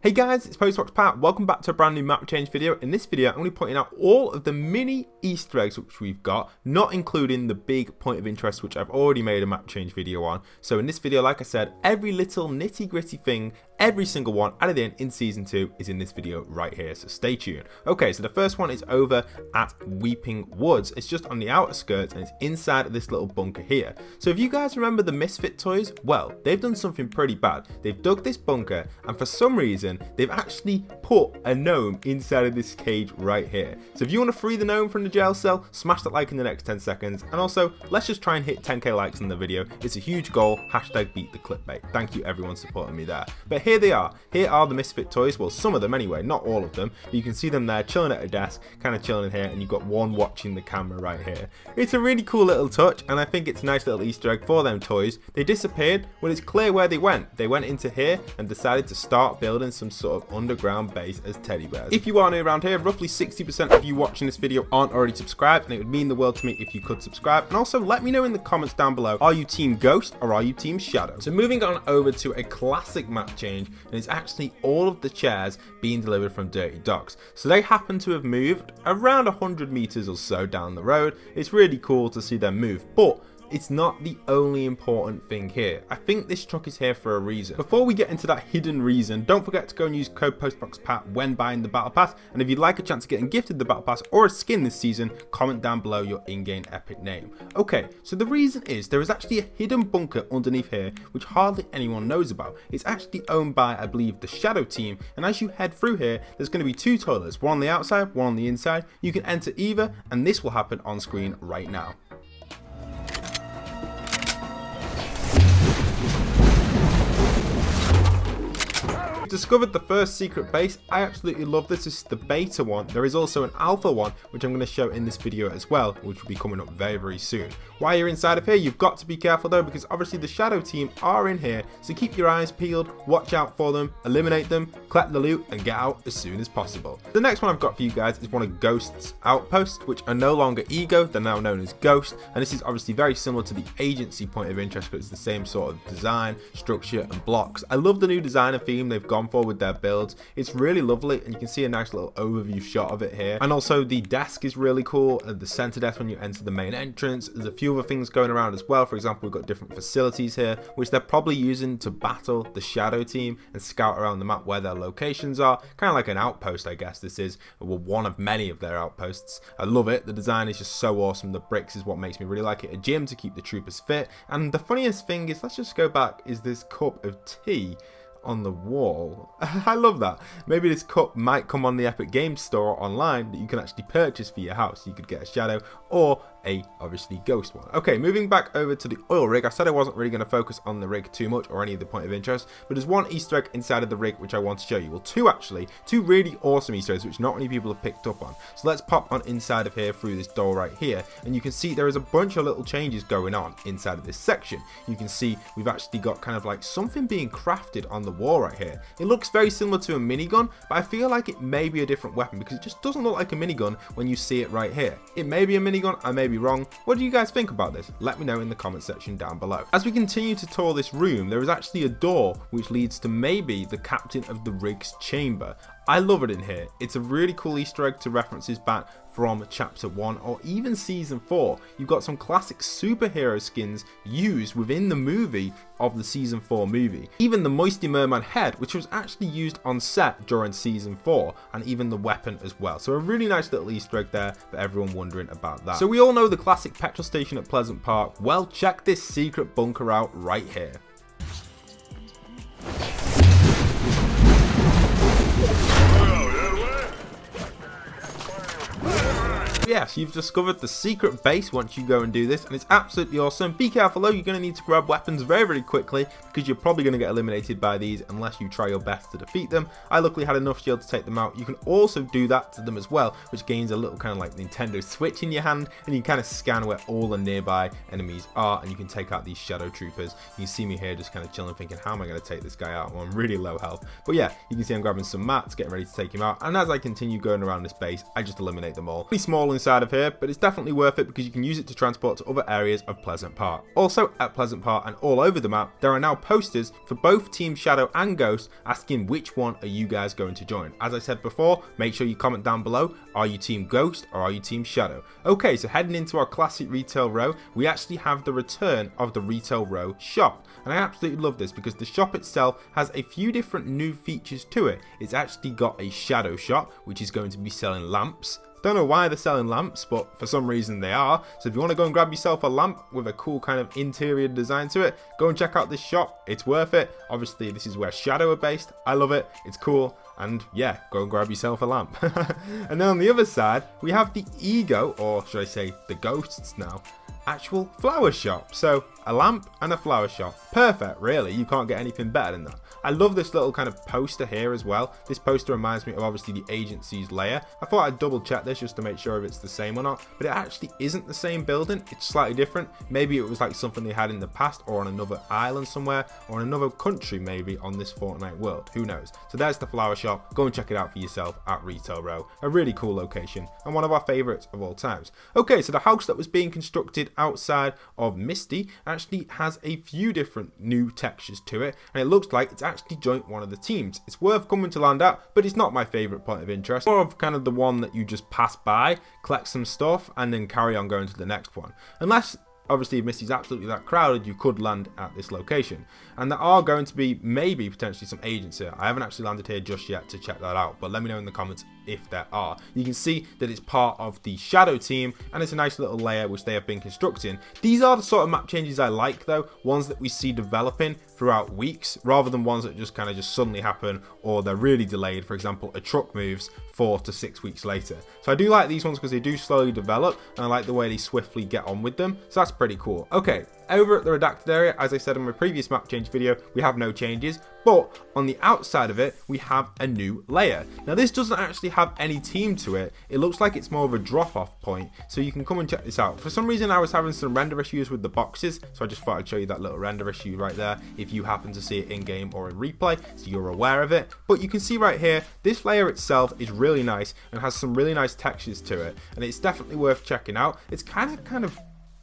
Hey guys, it's Postboxpat. Welcome back to a brand new map change video. In this video, I'm going to be pointing out all of the mini Easter eggs which we've got, not including the big point of interest which I've already made a map change video on. So in this video, like I said, every little nitty gritty thing, every single one added in Season 2 is in this video right here, so stay tuned. Okay, so the first one is over at Weeping Woods. It's just on the outer skirts and it's inside of this little bunker here. So if you guys remember the Misfit toys, well, they've done something pretty bad. They've dug this bunker and for some reason, they've actually put a gnome inside of this cage right here. So if you want to free the gnome from the jail cell, smash that like in the next 10 seconds. And also, let's just try and hit 10k likes in the video. It's a huge goal. Hashtag beat the clickbait. Thank you everyone supporting me there. But here they are. Here are the Misfit toys. Well, some of them anyway, not all of them. But you can see them there chilling at a desk, kind of chilling in here. And you've got one watching the camera right here. It's a really cool little touch. And I think it's a nice little Easter egg for them toys. They disappeared when it's clear where they went. They went into here and decided to start building some sort of underground base as teddy bears. If you are new around here, roughly 60% of you watching this video aren't already subscribed, and it would mean the world to me if you could subscribe. And also let me know in the comments down below, are you team Ghost or are you team Shadow? So moving on over to a classic map change, and it's actually all of the chairs being delivered from Dirty Docks. So they happen to have moved around 100 meters or so down the road. It's really cool to see them move, but it's not the only important thing here. I think this truck is here for a reason. Before we get into that hidden reason, don't forget to go and use code Postboxpat when buying the Battle Pass. And if you'd like a chance of getting gifted the Battle Pass or a skin this season, comment down below your in-game epic name. Okay, so the reason is there is actually a hidden bunker underneath here which hardly anyone knows about. It's actually owned by, I believe, the Shadow team. And as you head through here, there's going to be two toilets, one on the outside, one on the inside. You can enter either, and this will happen on screen right now. Discovered the first secret base. I absolutely love this. This is the beta one. There is also an alpha one which I'm going to show in this video as well, which will be coming up very soon. While you're inside of here, you've got to be careful though, because obviously the Shadow team are in here, so keep your eyes peeled, watch out for them, eliminate them, collect the loot and get out as soon as possible. The next one I've got for you guys is one of Ghost's outposts, which are no longer Ego, they're now known as Ghost, and this is obviously very similar to the agency point of interest, but it's the same sort of design, structure and blocks. I love the new design and theme they've gone for with their builds. It's really lovely, and you can see a nice little overview shot of it here. And also the desk is really cool, and the center desk when you enter the main entrance. There's a few other things going around as well. For example, we've got different facilities here which they're probably using to battle the Shadow team and scout around the map where their locations are. Kind of like an outpost, I guess this is, well, one of many of their outposts. I love it. The design is just so awesome. The bricks is what makes me really like it. A gym to keep the troopers fit, and the funniest thing is, let's just go back, is this cup of tea on the wall. I love that. Maybe this cup might come on the Epic Games store online that you can actually purchase for your house. You could get a Shadow or a obviously Ghost one. Okay, moving back over to the oil rig. I said I wasn't really going to focus on the rig too much or any of the point of interest, but there's one Easter egg inside of the rig which I want to show you. Well, two actually, two really awesome Easter eggs which not many people have picked up on. So let's pop on inside of here through this door right here, and you can see there is a bunch of little changes going on inside of this section. You can see we've actually got kind of like something being crafted on the wall right here. It looks very similar to a minigun, but I feel like it may be a different weapon because it just doesn't look like a minigun when you see it right here. It may be a minigun, I may be wrong. What do you guys think about this? Let me know in the comment section down below. As we continue to tour this room, there is actually a door which leads to maybe the captain of the rig's chamber. I love it in here. It's a really cool Easter egg to references back from chapter 1 or even season 4. You've got some classic superhero skins used within the movie of the season 4 movie. Even the Misty merman head, which was actually used on set during season 4, and even the weapon as well. So a really nice little Easter egg there for everyone wondering about that. So we all know the classic petrol station at Pleasant Park. Well, check this secret bunker out right here. Yes, you've discovered the secret base once you go and do this, and it's absolutely awesome. Be careful though, you're going to need to grab weapons very quickly because you're probably going to get eliminated by these unless you try your best to defeat them. I luckily had enough shield to take them out. You can also do that to them as well, which gains a little kind of like Nintendo Switch in your hand, and you kind of scan where all the nearby enemies are, and you can take out these Shadow troopers. You see me here just kind of chilling thinking, how am I going to take this guy out? Well, I'm really low health, but yeah, you can see I'm grabbing some mats, getting ready to take him out, and as I continue going around this base, I just eliminate them all. Pretty small inside inside of here, but it's definitely worth it because you can use it to transport to other areas of Pleasant Park. Also, at Pleasant Park and all over the map, there are now posters for both Team Shadow and Ghost asking which one are you guys going to join. As I said before, make sure you comment down below, are you Team Ghost or are you Team Shadow? Okay, so heading into our classic retail row, we actually have the return of the retail row shop. And I absolutely love this because the shop itself has a few different new features to it. It's actually got a shadow shop, which is going to be selling lamps. Don't know why they're selling lamps, but for some reason they are. So if you want to go and grab yourself a lamp with a cool kind of interior design to it, go and check out this shop. It's worth it. Obviously, this is where Shadow are based. I love it. It's cool. And yeah, go and grab yourself a lamp. And then on the other side, we have the Ego, or should I say the Ghosts now, actual flower shop. So a lamp and a flower shop. Perfect, really. You can't get anything better than that. I love this little kind of poster here as well. This poster reminds me of obviously the agency's layer. I thought I'd double check this just to make sure if it's the same or not, but it actually isn't the same building. It's slightly different. Maybe it was like something they had in the past or on another island somewhere or in another country maybe on this Fortnite world. Who knows? So there's the flower shop. Go and check it out for yourself at Retail Row. A really cool location and one of our favorites of all times. Okay, so the house that was being constructed outside of Misty actually has a few different new textures to it, and it looks like it's actually joined one of the teams. It's worth coming to land at, but it's not my favorite point of interest. More of kind of the one that you just pass by, collect some stuff, and then carry on going to the next one. Unless obviously if Misty's absolutely that crowded, you could land at this location. And there are going to be maybe potentially some agents here. I haven't actually landed here just yet to check that out, but let me know in the comments if there are. You can see that it's part of the Shadow team, and it's a nice little layer which they have been constructing. These are the sort of map changes I like though, ones that we see developing throughout weeks rather than ones that just kind of suddenly happen or they're really delayed. For example, a truck moves 4 to 6 weeks later. So I do like these ones because they do slowly develop, and I like the way they swiftly get on with them. So that's pretty cool. Okay, over at the Redacted area, as I said in my previous map change video, we have no changes, but on the outside of it, we have a new layer. Now this doesn't actually have any team to it. It looks like it's more of a drop-off point, so you can come and check this out. For some reason, I was having some render issues with the boxes, so I just thought I'd show you that little render issue right there if you happen to see it in-game or in replay, so you're aware of it. But you can see right here, this layer itself is really nice and has some really nice textures to it, and it's definitely worth checking out. It's kind of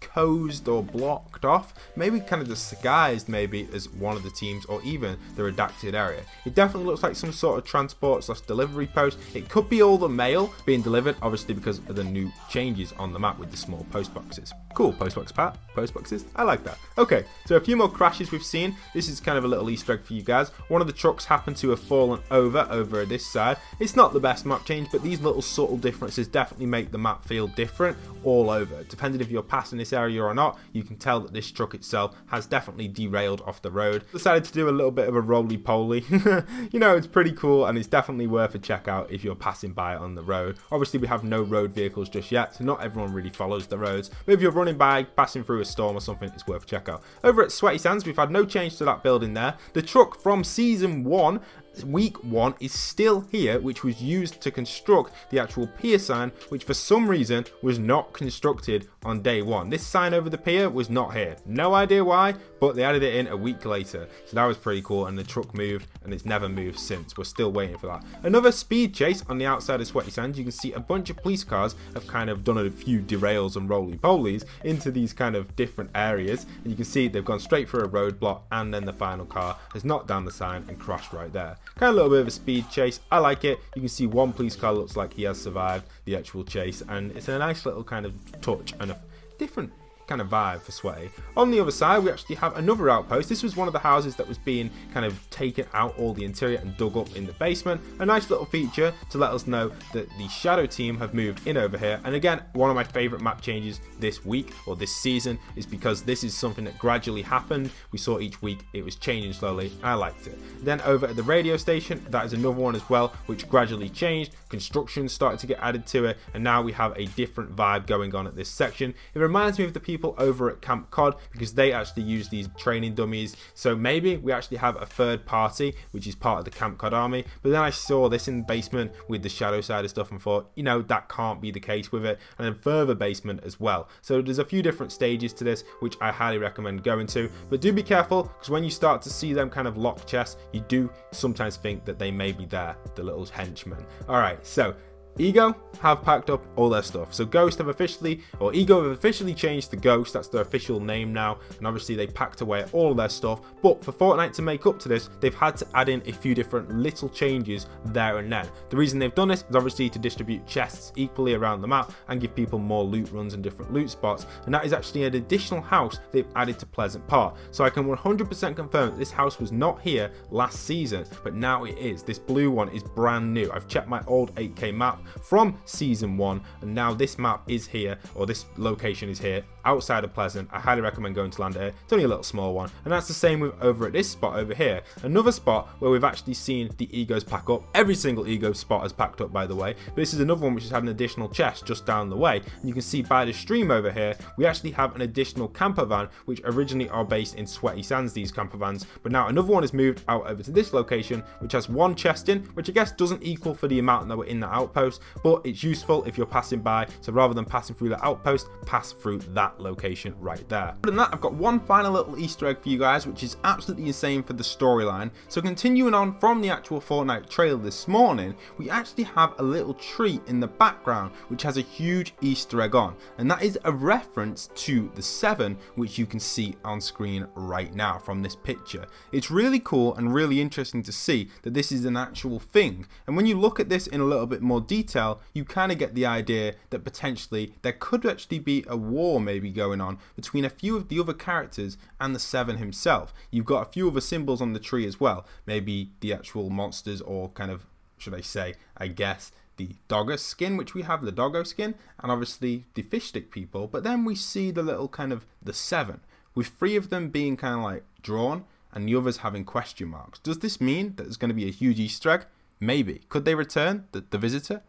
closed or blocked off, maybe kind of disguised maybe as one of the teams or even the Redacted area. It definitely looks like some sort of transport / delivery post. It could be all the mail being delivered, obviously because of the new changes on the map with the small post boxes. Cool, Postboxpat, post boxes, I like that. Okay, so a few more crashes we've seen. This is kind of a little Easter egg for you guys. One of the trucks happened to have fallen over this side. It's not the best map change, but these little subtle differences definitely make the map feel different all over. Depending if you're passing this area or not, you can tell that this truck itself has definitely derailed off the road. Decided to do a little bit of a roly-poly. You know, it's pretty cool and it's definitely worth a check out if you're passing by it on the road. Obviously we have no road vehicles just yet, so not everyone really follows the roads, but if you're running by, passing through a storm or something, it's worth a check out. Over at Sweaty Sands, we've had no change to that building there. The truck from season 1, week 1 is still here, which was used to construct the actual pier sign, which for some reason was not constructed on day 1. This sign over the pier was not here. No idea why, but they added it in a week later. So that was pretty cool, and the truck moved and it's never moved since. We're still waiting for that. Another speed chase on the outside of Sweaty Sands. You can see a bunch of police cars have kind of done a few derails and roly-polies into these kind of different areas, and you can see they've gone straight through a roadblock, and then the final car has knocked down the sign and crashed right there. Kind of a little bit of a speed chase. I like it. You can see one police car looks like he has survived the actual chase, and it's a nice little kind of touch and a different kind of vibe for Sweaty. On the other side, we actually have another outpost. This was one of the houses that was being kind of taken out all the interior and dug up in the basement. A nice little feature to let us know that the Shadow team have moved in over here. And again, one of my favorite map changes this week or this season is because this is something that gradually happened. We saw each week it was changing slowly. I liked it. Then over at the radio station, that is another one as well, which gradually changed. Construction started to get added to it, and now we have a different vibe going on at this section. It reminds me of the people over at Camp Cod because they actually use these training dummies, so maybe we actually have a third party which is part of the Camp Cod army. But then I saw this in the basement with the Shadow side of stuff and thought, you know, that can't be the case with it, and then further basement as well. So there's a few different stages to this which I highly recommend going to, but do be careful because when you start to see them kind of lock chests, you do sometimes think that they may be there, the little henchmen. Alright, so Ego have packed up all their stuff. So Ghost have officially, or Ego have officially changed to Ghost. That's their official name now. And obviously they packed away all of their stuff. But for Fortnite to make up to this, they've had to add in a few different little changes there and then. The reason they've done this is obviously to distribute chests equally around the map and give people more loot runs and different loot spots. And that is actually an additional house they've added to Pleasant Park. So I can 100% confirm that this house was not here last season, but now it is. This blue one is brand new. I've checked my old 8K map from season 1, and now this map is here, or this location is here outside of Pleasant. I highly recommend going to land here. It's only a little small one, and that's the same with over at this spot over here, another spot where we've actually seen the Egos pack up. Every single Ego spot has packed up, by the way, but this is another one which has had an additional chest just down the way. And you can see by the stream over here, we actually have an additional camper van, which originally are based in Sweaty Sands, these camper vans, but now another one has moved out over to this location, which has one chest in, which I guess doesn't equal for the amount that were in the outpost, but it's useful if you're passing by. So rather than passing through the outpost, pass through that location right there. Other than that, I've got one final little Easter egg for you guys, which is absolutely insane for the storyline. So continuing on from the actual Fortnite trailer this morning, we actually have a little tree in the background which has a huge Easter egg on, and that is a reference to the 7, which you can see on screen right now from this picture. It's really cool and really interesting to see that this is an actual thing, and when you look at this in a little bit more detail, you kind of get the idea that potentially there could actually be a war maybe going on between a few of the other characters and the 7 himself. You've got a few other symbols on the tree as well, maybe the actual monsters, or kind of, should I say, I guess, the doggo skin, which we have the doggo skin, and obviously the fish stick people. But then we see the little kind of the 7, with 3 of them being kind of like drawn and the others having question marks. Does this mean that there's going to be a huge Easter egg? Maybe. Could they return the visitor?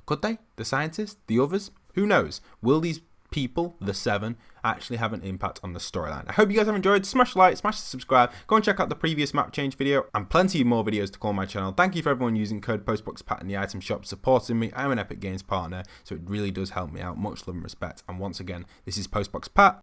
Could they? The scientist? The others? Who knows? Will these people, the 7, actually have an impact on the storyline? I hope you guys have enjoyed. Smash the like, smash the subscribe, go and check out the previous map change video and plenty more videos to call my channel. Thank you for everyone using code Postboxpat in the item shop, supporting me. I'm an Epic Games partner, so it really does help me out. Much love and respect. And once again, this is Postboxpat.